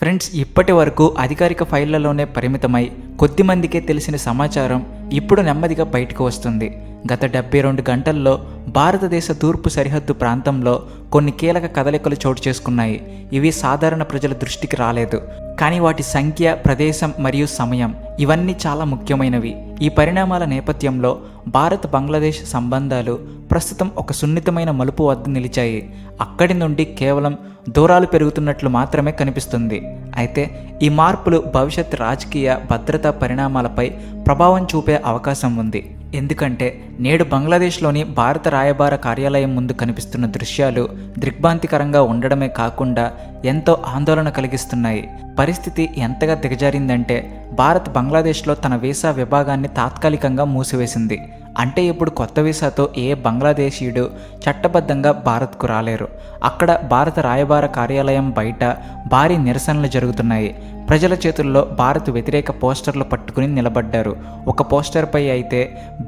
Friends, ఇప్పటి వరకు అధికారిక ఫైళ్లలోనే పరిమితమై కొద్దిమందికే తెలిసిన సమాచారం ఇప్పుడు నెమ్మదిగా బయటకు వస్తుంది. గత 72 గంటల్లో భారతదేశ తూర్పు సరిహద్దు ప్రాంతంలో కొన్ని కీలక కదలికలు చోటు చేసుకున్నాయి. ఇవి సాధారణ ప్రజల దృష్టికి రాలేదు, కానీ వాటి సంఖ్య, ప్రదేశం మరియు సమయం ఇవన్నీ చాలా ముఖ్యమైనవి. ఈ పరిణామాల నేపథ్యంలో భారత్ బంగ్లాదేశ్ సంబంధాలు ప్రస్తుతం ఒక సున్నితమైన మలుపు వద్ద నిలిచాయి. అక్కడి నుండి కేవలం దూరాలు పెరుగుతున్నట్లు మాత్రమే కనిపిస్తుంది. అయితే ఈ మార్పులు భవిష్యత్ రాజకీయ భద్రతా పరిణామాలపై ప్రభావం చూపే అవకాశం ఉంది. ఎందుకంటే నేడు బంగ్లాదేశ్లోని భారత రాయబార కార్యాలయం ముందు కనిపిస్తున్న దృశ్యాలు దిగ్భ్రాంతికరంగా ఉండడమే కాకుండా ఎంతో ఆందోళన కలిగిస్తున్నాయి. పరిస్థితి ఎంతగా దిగజారిందంటే భారత్ బంగ్లాదేశ్లో తన వీసా విభాగాన్ని తాత్కాలికంగా మూసివేసింది. అంటే ఇప్పుడు కొత్త వీసాతో ఏ బంగ్లాదేశీయుడు చట్టబద్ధంగా భారత్కు రాలేరు. అక్కడ భారత రాయబార కార్యాలయం బయట భారీ నిరసనలు జరుగుతున్నాయి. ప్రజల చేతుల్లో భారత్ వ్యతిరేక పోస్టర్లు పట్టుకుని నిలబడ్డారు. ఒక పోస్టర్పై అయితే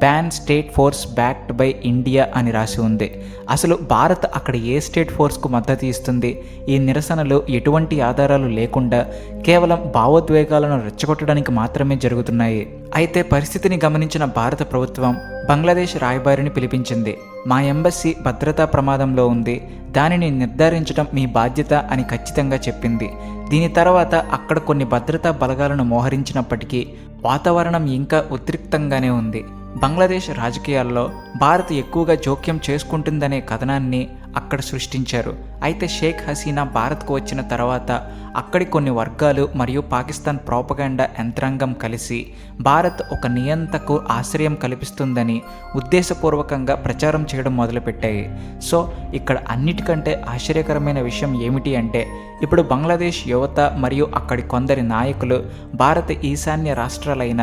ban state force backed by India అని రాసి ఉంది. అసలు భారత్ అక్కడ ఏ స్టేట్ ఫోర్స్కు మద్దతు ఇస్తుంది? ఈ నిరసనలు ఎటువంటి ఆధారాలు లేకుండా కేవలం భావోద్వేగాలను రెచ్చగొట్టడానికి మాత్రమే జరుగుతున్నాయి. అయితే పరిస్థితిని గమనించిన భారత ప్రభుత్వం బంగ్లాదేశ్ రాయబారిని పిలిపించింది. మా ఎంబసీ భద్రతా ప్రమాదంలో ఉంది, దానిని నిర్ధారించడం మీ బాధ్యత అని ఖచ్చితంగా చెప్పింది. దీని తర్వాత అక్కడ కొన్ని భద్రతా బలగాలను మోహరించినప్పటికీ వాతావరణం ఇంకా ఉద్రిక్తంగానే ఉంది. బంగ్లాదేశ్ రాజకీయాల్లో భారత్ ఎక్కువగా జోక్యం చేసుకుంటుందనే కథనాన్ని అక్కడ సృష్టించారు. అయితే షేక్ హసీనా భారత్కు వచ్చిన తర్వాత అక్కడి కొన్ని వర్గాలు మరియు పాకిస్తాన్ ప్రోపగండా యంత్రాంగం కలిసి భారత్ ఒక నియంతకు ఆశ్రయం కల్పిస్తుందని ఉద్దేశపూర్వకంగా ప్రచారం చేయడం మొదలుపెట్టాయి. సో ఇక్కడ అన్నిటికంటే ఆశ్చర్యకరమైన విషయం ఏమిటి అంటే ఇప్పుడు బంగ్లాదేశ్ యువత మరియు అక్కడి కొందరి నాయకులు భారత ఈశాన్య రాష్ట్రాలైన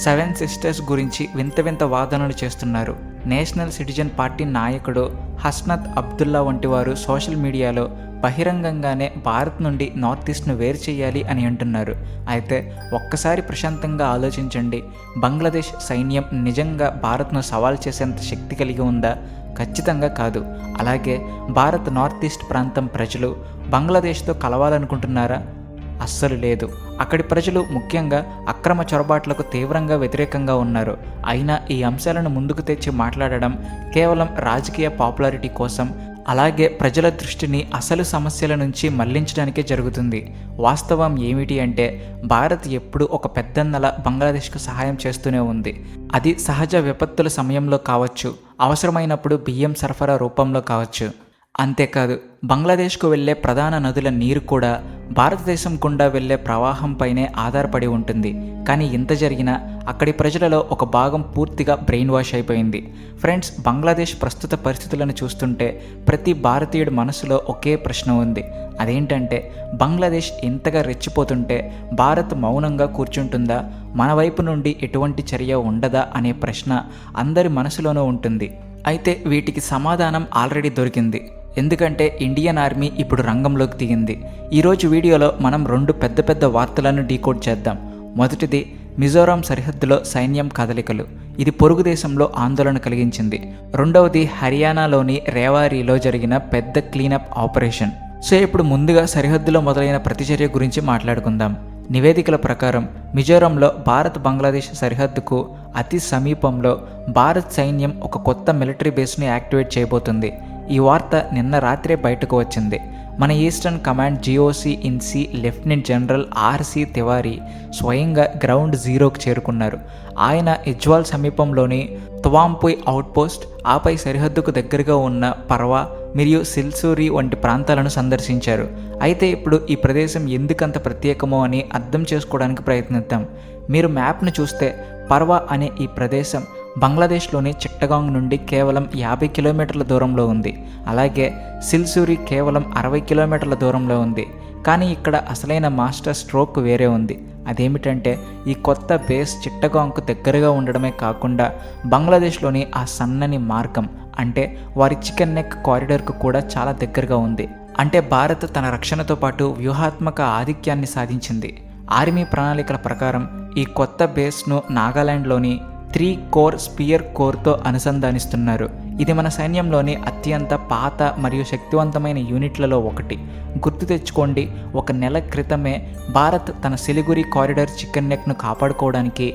7 సిస్టర్స్ గురించి వింత వింత వాదనలు చేస్తున్నారు. నేషనల్ సిటిజన్ పార్టీ నాయకుడు హస్నత్ అబ్దుల్లా వంటి వారు సోషల్ మీడియాలో బహిరంగంగానే భారత్ నుండి నార్త్ ఈస్ట్ను వేరు చేయాలి అని అంటున్నారు. అయితే ఒక్కసారి ప్రశాంతంగా ఆలోచించండి. బంగ్లాదేశ్ సైన్యం నిజంగా భారత్ను సవాల్ చేసేంత శక్తి కలిగి ఉందా? ఖచ్చితంగా కాదు. అలాగే భారత్ నార్త్ ఈస్ట్ ప్రాంతం ప్రజలు బంగ్లాదేశ్తో కలవాలనుకుంటున్నారా? అస్సలు లేదు. అక్కడి ప్రజలు ముఖ్యంగా అక్రమ చొరబాట్లకు తీవ్రంగా వ్యతిరేకంగా ఉన్నారు. అయినా ఈ అంశాలను ముందుకు తెచ్చి మాట్లాడడం కేవలం రాజకీయ పాపులారిటీ కోసం, అలాగే ప్రజల దృష్టిని అసలు సమస్యల నుంచి మళ్లించడానికే జరుగుతుంది. వాస్తవం ఏమిటి అంటే భారత్ ఎప్పుడు ఒక పెద్దన్నల బంగ్లాదేశ్కు సహాయం చేస్తూనే ఉంది. అది సహజ విపత్తుల సమయంలో కావచ్చు, అవసరమైనప్పుడు బియ్యం సరఫరా రూపంలో కావచ్చు. అంతేకాదు, బంగ్లాదేశ్కు వెళ్లే ప్రధాన నదుల నీరు కూడా భారతదేశం గుండా వెళ్లే ప్రవాహంపైనే ఆధారపడి ఉంటుంది. కానీ ఇంత జరిగినా అక్కడి ప్రజలలో ఒక భాగం పూర్తిగా బ్రెయిన్ వాష్ అయిపోయింది. ఫ్రెండ్స్, బంగ్లాదేశ్ ప్రస్తుత పరిస్థితులను చూస్తుంటే ప్రతి భారతీయుడి మనసులో ఒకే ప్రశ్న ఉంది. అదేంటంటే బంగ్లాదేశ్ ఇంతగా రెచ్చిపోతుంటే భారత్ మౌనంగా కూర్చుంటుందా? మన వైపు నుండి ఎటువంటి చర్య ఉండదా అనే ప్రశ్న అందరి మనసులోనూ ఉంటుంది. అయితే వీటికి సమాధానం ఆల్రెడీ దొరికింది. ఎందుకంటే ఇండియన్ ఆర్మీ ఇప్పుడు రంగంలోకి దిగింది. ఈరోజు వీడియోలో మనం 2 పెద్ద వార్తలను డీకోడ్ చేద్దాం. మొదటిది, మిజోరాం సరిహద్దులో సైన్యం కదలికలు. ఇది పొరుగు దేశంలో ఆందోళన కలిగించింది. రెండవది, హర్యానాలోని రేవారీలో జరిగిన పెద్ద క్లీనప్ ఆపరేషన్. సో ఇప్పుడు ముందుగా సరిహద్దులో మొదలైన ప్రతిచర్య గురించి మాట్లాడుకుందాం. నివేదికల ప్రకారం మిజోరంలో భారత్ బంగ్లాదేశ్ సరిహద్దుకు అతి సమీపంలో భారత్ సైన్యం ఒక కొత్త మిలిటరీ బేస్ని యాక్టివేట్ చేయబోతుంది. ఈ వార్త నిన్న రాత్రే బయటకు వచ్చింది. మన eastern command GOC in C lieutenant general RC Tiwari స్వయంగా గ్రౌండ్ జీరోకు చేరుకున్నారు. ఆయన ఇజ్వాల్ సమీపంలోని తువాంపుయ్ అవుట్పోస్ట్, ఆపై సరిహద్దుకు దగ్గరగా ఉన్న పర్వా మరియు సిల్సూరి వంటి ప్రాంతాలను సందర్శించారు. అయితే ఇప్పుడు ఈ ప్రదేశం ఎందుకంత ప్రత్యేకమో అని అర్థం చేసుకోవడానికి ప్రయత్నిద్దాం. మీరు మ్యాప్ను చూస్తే పర్వా అనే ఈ ప్రదేశం బంగ్లాదేశ్లోని చిట్టగాంగ్ నుండి కేవలం 50 కిలోమీటర్ల దూరంలో ఉంది. అలాగే సిల్సూరి కేవలం 60 కిలోమీటర్ల దూరంలో ఉంది. కానీ ఇక్కడ అసలైన మాస్టర్ స్ట్రోక్ వేరే ఉంది. అదేమిటంటే ఈ కొత్త బేస్ చిట్టగాంగ్కు దగ్గరగా ఉండడమే కాకుండా బంగ్లాదేశ్లోని ఆ సన్నని మార్గం, అంటే వారి చికెన్ నెక్ కారిడార్కు కూడా చాలా దగ్గరగా ఉంది. అంటే భారత్ తన రక్షణతో పాటు వ్యూహాత్మక ఆధిక్యాన్ని సాధించింది. ఆర్మీ ప్రణాళికల ప్రకారం ఈ కొత్త బేస్ను నాగాలాండ్లోని 3 కోర్ స్పియర్ కోర్తో అనుసంధానిస్తున్నారు. ఇది మన సైన్యంలోని అత్యంత పాత మరియు శక్తివంతమైన యూనిట్లలో ఒకటి. గుర్తు తెచ్చుకోండి, ఒక నెల క్రితమే భారత్ తన సిలిగురి కారిడార్ చికెన్ నెక్ను కాపాడుకోవడానికి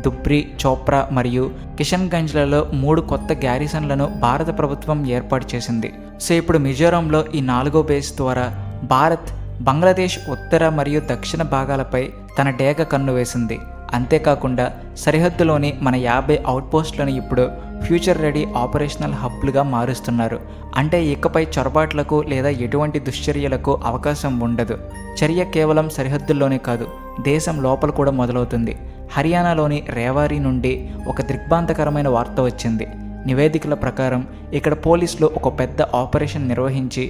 దుబ్రి, చోప్రా మరియు కిషన్గంజ్లలో 3 కొత్త గ్యారిసన్లను భారత ప్రభుత్వం ఏర్పాటు చేసింది. సో ఇప్పుడు మిజోరంలో ఈ 4వ బేస్ ద్వారా భారత్ బంగ్లాదేశ్ ఉత్తర మరియు దక్షిణ భాగాలపై తన డేగ కన్ను వేసింది. అంతేకాకుండా సరిహద్దులోని మన 50 అవుట్పోస్టులను ఇప్పుడు ఫ్యూచర్ రెడీ ఆపరేషనల్ హబ్లుగా మారుస్తున్నారు. అంటే ఇకపై చొరబాట్లకు లేదా ఎటువంటి దుశ్చర్యలకు అవకాశం ఉండదు. చర్య కేవలం సరిహద్దుల్లోనే కాదు, దేశం లోపల కూడా మొదలవుతుంది. హర్యానాలోని రేవారీ నుండి ఒక దిగ్భ్రాంతకరమైన వార్త వచ్చింది. నివేదికల ప్రకారం ఇక్కడ పోలీసులు ఒక పెద్ద ఆపరేషన్ నిర్వహించి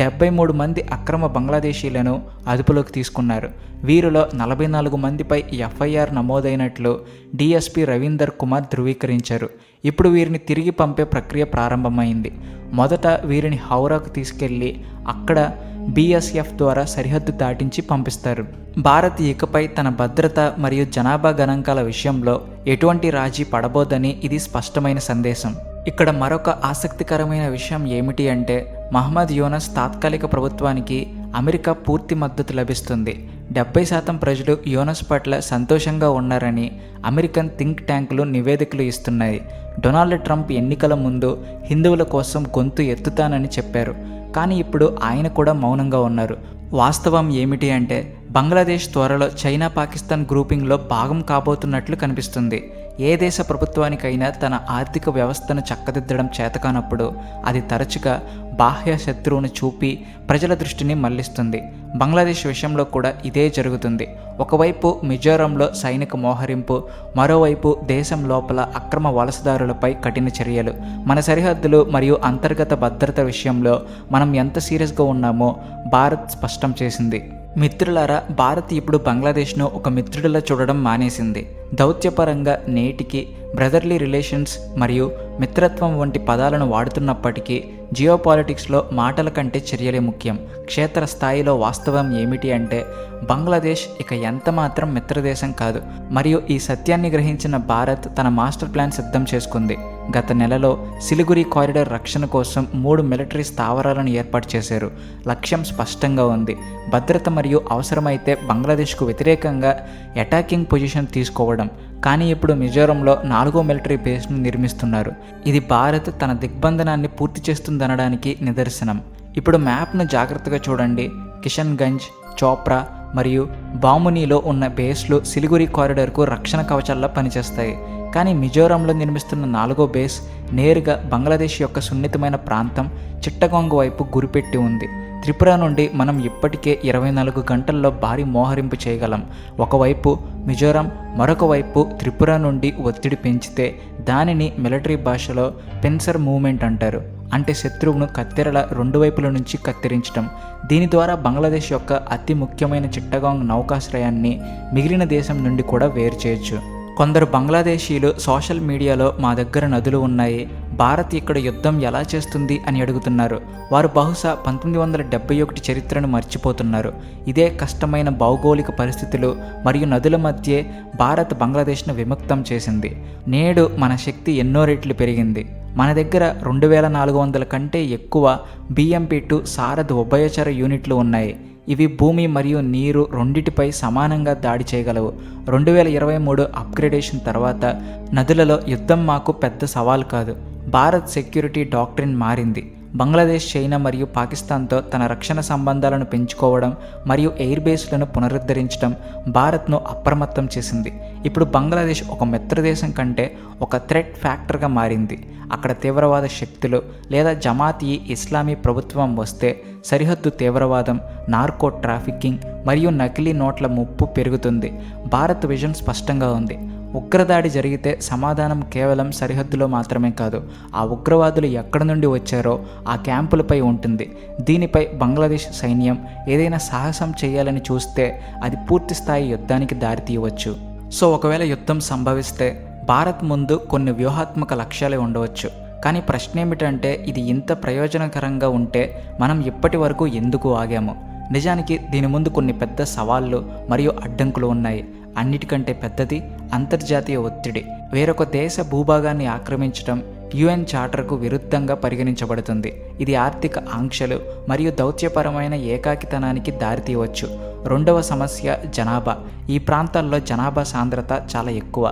73 మంది అక్రమ బంగ్లాదేశీలను అదుపులోకి తీసుకున్నారు. వీరిలో 44 మందిపై ఎఫ్ఐఆర్ నమోదైనట్లు డిఎస్పీ రవీందర్ కుమార్ ధృవీకరించారు. ఇప్పుడు వీరిని తిరిగి పంపే ప్రక్రియ ప్రారంభమైంది. మొదట వీరిని హౌరాకు తీసుకెళ్లి అక్కడ బీఎస్ఎఫ్ ద్వారా సరిహద్దు దాటించి పంపిస్తారు. భారత్ ఇకపై తన భద్రత మరియు జనాభా గణాంకాల విషయంలో ఎటువంటి రాజీ పడబోదని ఇది స్పష్టమైన సందేశం. ఇక్కడ మరొక ఆసక్తికరమైన విషయం ఏమిటి అంటే మహమ్మద్ యూనస్ తాత్కాలిక ప్రభుత్వానికి అమెరికా పూర్తి మద్దతు లభిస్తుంది. 70% ప్రజలు యూనస్ పట్ల సంతోషంగా ఉన్నారని అమెరికన్ థింక్ ట్యాంకులు నివేదికలు ఇస్తున్నాయి. డొనాల్డ్ ట్రంప్ ఎన్నికల ముందు హిందువుల కోసం గొంతు ఎత్తుతానని చెప్పారు, కానీ ఇప్పుడు ఆయన కూడా మౌనంగా ఉన్నారు. వాస్తవం ఏమిటి అంటే బంగ్లాదేశ్ త్వరలో చైనా పాకిస్తాన్ గ్రూపింగ్లో భాగం కాబోతున్నట్లు కనిపిస్తుంది. ఏ దేశ ప్రభుత్వానికైనా తన ఆర్థిక వ్యవస్థను చక్కదిద్దడం చేతకానప్పుడు అది తరచుగా బాహ్య శత్రువును చూపి ప్రజల దృష్టిని మళ్లిస్తుంది. బంగ్లాదేశ్ విషయంలో కూడా ఇదే జరుగుతుంది. ఒకవైపు మిజోరంలో సైనిక మోహరింపు, మరోవైపు దేశం లోపల అక్రమ వలసదారులపై కఠిన చర్యలు. మన సరిహద్దులు మరియు అంతర్గత భద్రత విషయంలో మనం ఎంత సీరియస్గా ఉన్నామో భారత్ స్పష్టం చేసింది. మిత్రులారా, భారత్ ఇప్పుడు బంగ్లాదేశ్ను ఒక మిత్రుడిలా చూడడం మానేసింది. దౌత్యపరంగా నేటికి బ్రదర్లీ రిలేషన్స్ మరియు మిత్రత్వం వంటి పదాలను వాడుతున్నప్పటికీ జియోపాలిటిక్స్లో మాటల కంటే చర్యలే ముఖ్యం. క్షేత్రస్థాయిలో వాస్తవం ఏమిటి అంటే బంగ్లాదేశ్ ఇక ఎంత మాత్రం మిత్రదేశం కాదు. మరియు ఈ సత్యాన్ని గ్రహించిన భారత్ తన మాస్టర్ ప్లాన్ సిద్ధం చేసుకుంది. గత నెలలో సిలిగురి కారిడార్ రక్షణ కోసం 3 మిలిటరీ స్థావరాలను ఏర్పాటు చేశారు. లక్ష్యం స్పష్టంగా ఉంది: భద్రత మరియు అవసరమైతే బంగ్లాదేశ్కు వ్యతిరేకంగా అటాకింగ్ పొజిషన్ తీసుకోవడం. కానీ ఇప్పుడు మిజోరంలో 4వ మిలిటరీ బేస్ను నిర్మిస్తున్నారు. ఇది భారత్ తన దిగ్బంధనాన్ని పూర్తి చేస్తుందనడానికి నిదర్శనం. ఇప్పుడు మ్యాప్ను జాగ్రత్తగా చూడండి. కిషన్గంజ్, చోప్రా మరియు బామునీలో ఉన్న బేస్లు సిలిగురి కారిడార్కు రక్షణ కవచాల్లో పనిచేస్తాయి. కానీ మిజోరంలో నిర్మిస్తున్న 4వ బేస్ నేరుగా బంగ్లాదేశ్ యొక్క సున్నితమైన ప్రాంతం చిట్టగొంగ వైపు గురిపెట్టి ఉంది. త్రిపుర నుండి మనం ఇప్పటికే 24 గంటల్లో భారీ మోహరింపు చేయగలం. ఒకవైపు మిజోరం, మరొక వైపు త్రిపుర నుండి ఒత్తిడి పెంచితే దానిని మిలిటరీ భాషలో పెన్సర్ మూవ్మెంట్ అంటారు. అంటే శత్రువును కత్తెరల 2 వైపుల నుంచి కత్తిరించడం. దీని ద్వారా బంగ్లాదేశ్ యొక్క అతి ముఖ్యమైన చిట్టగాంగ్ నౌకాశ్రయాన్ని మిగిలిన దేశం నుండి కూడా వేరు చేయొచ్చు. కొందరు బంగ్లాదేశీలు సోషల్ మీడియాలో మా దగ్గర నదులు ఉన్నాయి, భారత్ ఇక్కడ యుద్ధం ఎలా చేస్తుంది అని అడుగుతున్నారు. వారు బహుశా 1971 చరిత్రను మర్చిపోతున్నారు. ఇదే కష్టమైన భౌగోళిక పరిస్థితులు మరియు నదుల మధ్య భారత్ బంగ్లాదేశ్ను విముక్తం చేసింది. నేడు మన శక్తి ఎన్నో రెట్లు పెరిగింది. మన దగ్గర 2400 కంటే ఎక్కువ BMP-2 సారథ్ ఉభయచర యూనిట్లు ఉన్నాయి. ఇవి భూమి మరియు నీరు రెండిటిపై సమానంగా దాడి చేయగలవు. 2023 అప్గ్రేడేషన్ తర్వాత నదులలో యుద్ధం మాకు పెద్ద సవాల్ కాదు. భారత్ సెక్యూరిటీ డాక్ట్రిన్ మారింది. బంగ్లాదేశ్, చైనా మరియు పాకిస్తాన్తో తన రక్షణ సంబంధాలను పెంచుకోవడం మరియు ఎయిర్ బేస్లను పునరుద్ధరించడం భారత్ను అప్రమత్తం చేసింది. ఇప్పుడు బంగ్లాదేశ్ ఒక మిత్రదేశం కంటే ఒక థ్రెట్ ఫ్యాక్టర్గా మారింది. అక్కడ తీవ్రవాద శక్తులు లేదా జమాతీ ఇస్లామీ ప్రభుత్వం వస్తే సరిహద్దు తీవ్రవాదం, నార్కో ట్రాఫికింగ్ మరియు నకిలీ నోట్ల ముప్పు పెరుగుతుంది. భారత్ విజన్ స్పష్టంగా ఉంది. ఉగ్రదాడి జరిగితే సమాధానం కేవలం సరిహద్దులో మాత్రమే కాదు, ఆ ఉగ్రవాదులు ఎక్కడి నుండి వచ్చారో ఆ క్యాంపులపై ఉంటుంది. దీనిపై బంగ్లాదేశ్ సైన్యం ఏదైనా సాహసం చేయాలని చూస్తే అది పూర్తి స్థాయి యుద్ధానికి దారితీయవచ్చు. సో ఒకవేళ యుద్ధం సంభవిస్తే భారత్ ముందు కొన్ని వ్యూహాత్మక లక్ష్యాలే ఉండవచ్చు. కానీ ప్రశ్న ఏమిటంటే ఇది ఇంత ప్రయోజనకరంగా ఉంటే మనం ఇప్పటి వరకు ఎందుకు ఆగాము? నిజానికి దీని ముందు కొన్ని పెద్ద సవాళ్లు మరియు అడ్డంకులు ఉన్నాయి. అన్నిటికంటే పెద్దది అంతర్జాతీయ ఒత్తిడి. వేరొక దేశ భూభాగాన్ని ఆక్రమించడం యుఎన్ చార్టర్కు విరుద్ధంగా పరిగణించబడుతుంది. ఇది ఆర్థిక ఆంక్షలు మరియు దౌత్యపరమైన ఏకాకితనానికి దారితీయవచ్చు. రెండవ సమస్య జనాభా. ఈ ప్రాంతాల్లో జనాభా సాంద్రత చాలా ఎక్కువ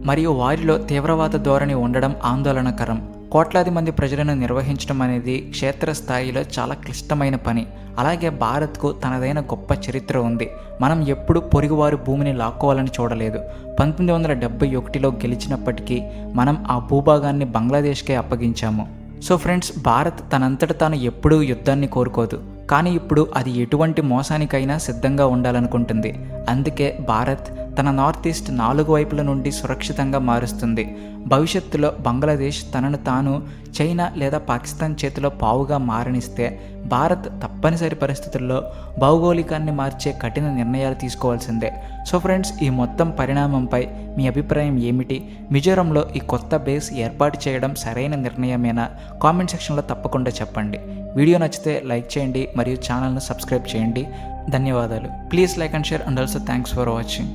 మరియు వారిలో తీవ్రవాద ధోరణి ఉండడం ఆందోళనకరం. కోట్లాది మంది ప్రజలను నిర్వహించడం అనేది క్షేత్రస్థాయిలో చాలా క్లిష్టమైన పని. అలాగే భారత్కు తనదైన గొప్ప చరిత్ర ఉంది. మనం ఎప్పుడు పొరుగువారి భూమిని లాక్కోవాలని చూడలేదు. 1971లో గెలిచినప్పటికీ మనం ఆ భూభాగాన్ని బంగ్లాదేశ్కే అప్పగించాము. సో ఫ్రెండ్స్, భారత్ తనంతట తాను ఎప్పుడూ యుద్ధాన్ని కోరుకోదు, కానీ ఇప్పుడు అది ఎటువంటి మోసానికైనా సిద్ధంగా ఉండాలనుకుంటుంది. అందుకే భారత్ తన నార్త్ ఈస్ట్ 4 వైపుల నుండి సురక్షితంగా మారుస్తుంది. భవిష్యత్తులో బంగ్లాదేశ్ తనను తాను చైనా లేదా పాకిస్తాన్ చేతిలో పావుగా మారనిస్తే భారత్ తప్పనిసరి పరిస్థితుల్లో భౌగోళికాన్ని మార్చే కఠిన నిర్ణయాలు తీసుకోవాల్సిందే. సో ఫ్రెండ్స్, ఈ మొత్తం పరిణామంపై మీ అభిప్రాయం ఏమిటి? మిజోరంలో ఈ కొత్త బేస్ ఏర్పాటు చేయడం సరైన నిర్ణయమేనా? కామెంట్ సెక్షన్లో తప్పకుండా చెప్పండి. వీడియో నచ్చితే లైక్ చేయండి మరియు ఛానల్ను సబ్స్క్రైబ్ చేయండి. ధన్యవాదాలు. Please like and share and also thanks for watching.